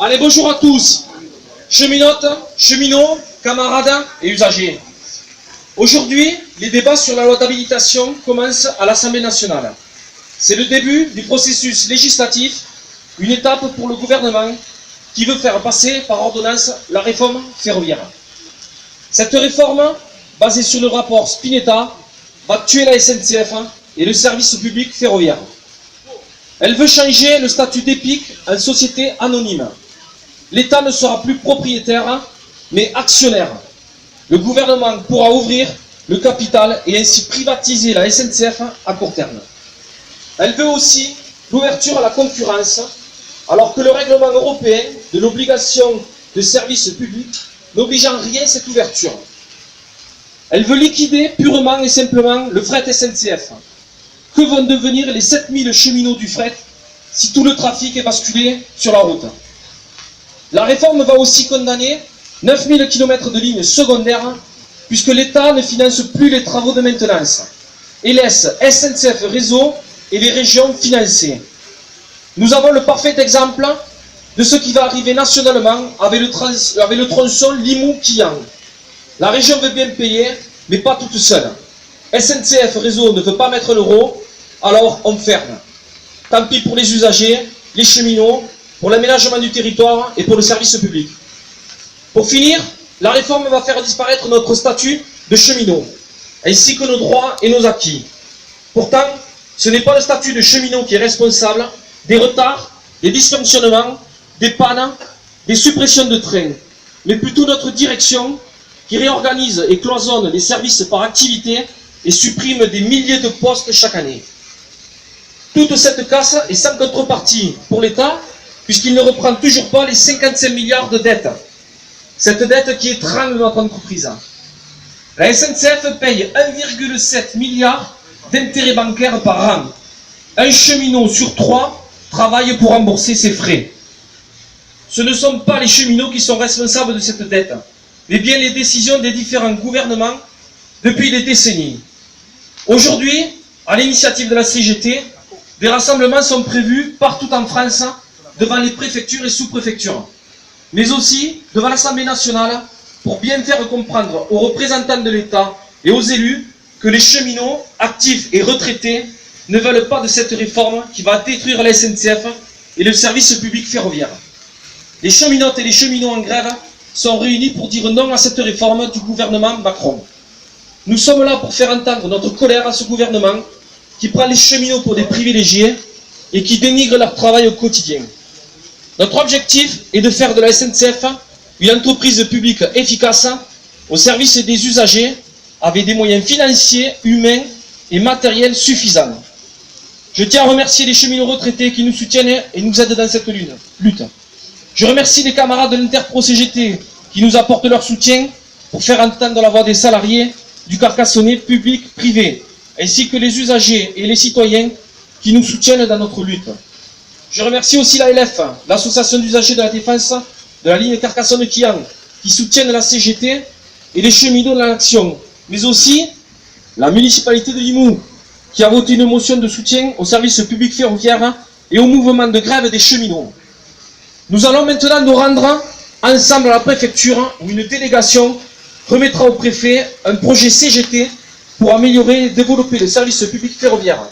Allez, bonjour à tous, cheminotes, cheminots, camarades et usagers. Aujourd'hui, les débats sur la loi d'habilitation commencent à l'Assemblée nationale. C'est le début du processus législatif, une étape pour le gouvernement qui veut faire passer par ordonnance la réforme ferroviaire. Cette réforme, basée sur le rapport Spinetta, va tuer la SNCF et le service public ferroviaire. Elle veut changer le statut d'EPIC en société anonyme. L'État ne sera plus propriétaire, mais actionnaire. Le gouvernement pourra ouvrir le capital et ainsi privatiser la SNCF à court terme. Elle veut aussi l'ouverture à la concurrence, alors que le règlement européen de l'obligation de service public n'oblige en rien cette ouverture. Elle veut liquider purement et simplement le fret SNCF. Que vont devenir les 7000 cheminots du fret si tout le trafic est basculé sur la route? La réforme va aussi condamner 9000 km de lignes secondaires puisque l'État ne finance plus les travaux de maintenance et laisse SNCF Réseau et les régions financer. Nous avons le parfait exemple de ce qui va arriver nationalement avec le tronçon Limoux-Quillan. La région veut bien payer, mais pas toute seule. SNCF Réseau ne veut pas mettre l'euro, alors on ferme. Tant pis pour les usagers, les cheminots, pour l'aménagement du territoire et pour le service public. Pour finir, la réforme va faire disparaître notre statut de cheminot, ainsi que nos droits et nos acquis. Pourtant, ce n'est pas le statut de cheminot qui est responsable des retards, des dysfonctionnements, des pannes, des suppressions de trains, mais plutôt notre direction qui réorganise et cloisonne les services par activité et supprime des milliers de postes chaque année. Toute cette casse est sans contrepartie pour l'État, puisqu'il ne reprend toujours pas les 55 milliards de dettes. Cette dette qui étrangle notre entreprise. La SNCF paye 1,7 milliard d'intérêts bancaires par an. Un cheminot sur 3 travaille pour rembourser ses frais. Ce ne sont pas les cheminots qui sont responsables de cette dette, mais bien les décisions des différents gouvernements depuis des décennies. Aujourd'hui, à l'initiative de la CGT, des rassemblements sont prévus partout en France, devant les préfectures et sous-préfectures, mais aussi devant l'Assemblée nationale, pour bien faire comprendre aux représentants de l'État et aux élus que les cheminots, actifs et retraités, ne veulent pas de cette réforme qui va détruire la SNCF et le service public ferroviaire. Les cheminotes et les cheminots en grève sont réunis pour dire non à cette réforme du gouvernement Macron. Nous sommes là pour faire entendre notre colère à ce gouvernement qui prend les cheminots pour des privilégiés et qui dénigre leur travail au quotidien. Notre objectif est de faire de la SNCF une entreprise publique efficace au service des usagers avec des moyens financiers, humains et matériels suffisants. Je tiens à remercier les cheminots retraités qui nous soutiennent et nous aident dans cette lutte. Je remercie les camarades de l'Interpro-CGT qui nous apportent leur soutien pour faire entendre la voix des salariés du Carcassonnais public, privé, ainsi que les usagers et les citoyens qui nous soutiennent dans notre lutte. Je remercie aussi l'ALF, l'association d'usagers de la défense de la ligne Carcassonne-Quillan, qui soutiennent la CGT et les cheminots de l'action, mais aussi la municipalité de Limoux, qui a voté une motion de soutien au service public ferroviaire et au mouvement de grève des cheminots. Nous allons maintenant nous rendre ensemble à la préfecture où une délégation remettra au préfet un projet CGT pour améliorer et développer le service public ferroviaire,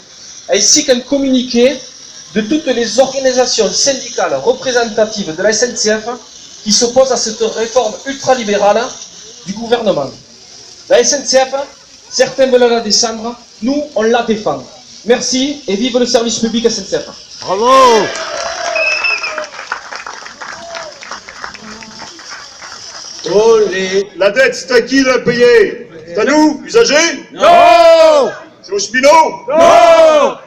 ainsi qu'un communiqué de toutes les organisations syndicales représentatives de la SNCF qui s'opposent à cette réforme ultralibérale du gouvernement. La SNCF, certains veulent la descendre, nous on la défend. Merci et vive le service public SNCF. Bravo! Olé. La dette, c'est à qui de la payer? C'est à nous, usagers? Non! C'est aux cheminots? Non!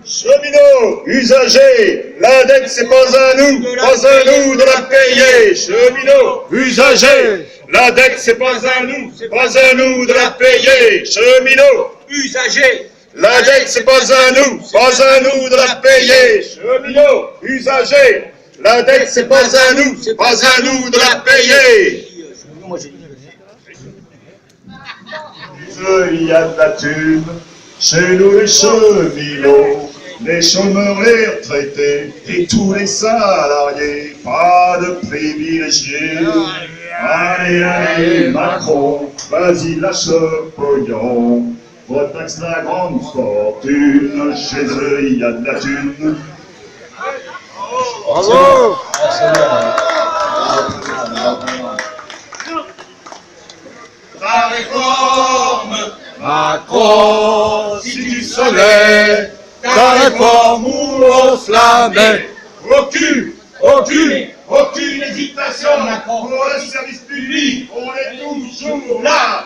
Cheminots, usagers, la dette, c'est pas à nous de la payer. Cheminots, Usagers! la dette, c'est pas à nous de la payer. Cheminots, Usagers, la dette, c'est pas à nous de la payer. Cheminots, usagers, la dette, c'est pas à nous de la payer. Il y a de la thune chez nous les cheminots. les chômeurs, les retraités et tous les salariés, pas de privilégiés. Allez, allez, Macron, vas-y, lâche le pognon. Retaxe la grande fortune, chez eux il y a de la thune. Bravo. Ta réforme, Macron, si tu savais, ta réforme ou flammée. Aucune hésitation, Macron, pour le service public, on est toujours là.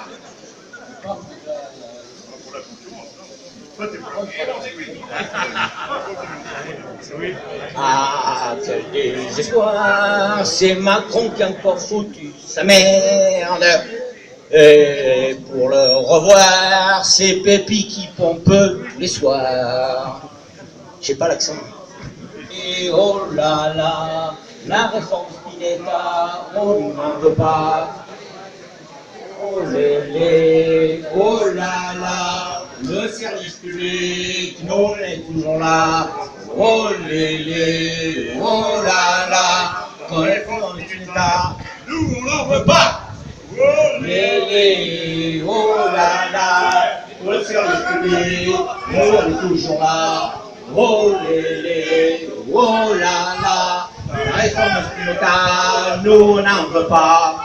Ah, quel désespoir, c'est Macron qui a encore foutu sa merde. Et pour le revoir, c'est Pépi qui pompe tous les soirs. J'ai pas l'accent. Et oh là là, la réforme Spinetta, on n'en veut pas. Oh lélé, oh là là, le service public, nous on est toujours là. Oh lélé, oh là là, quand les fonds dans l'État, nous on n'en veut pas. Oh lélé, oh là là, le service public, nous on est toujours là. Oh lélé, oh là là, la réforme Spinetta, nous on n'en veut pas.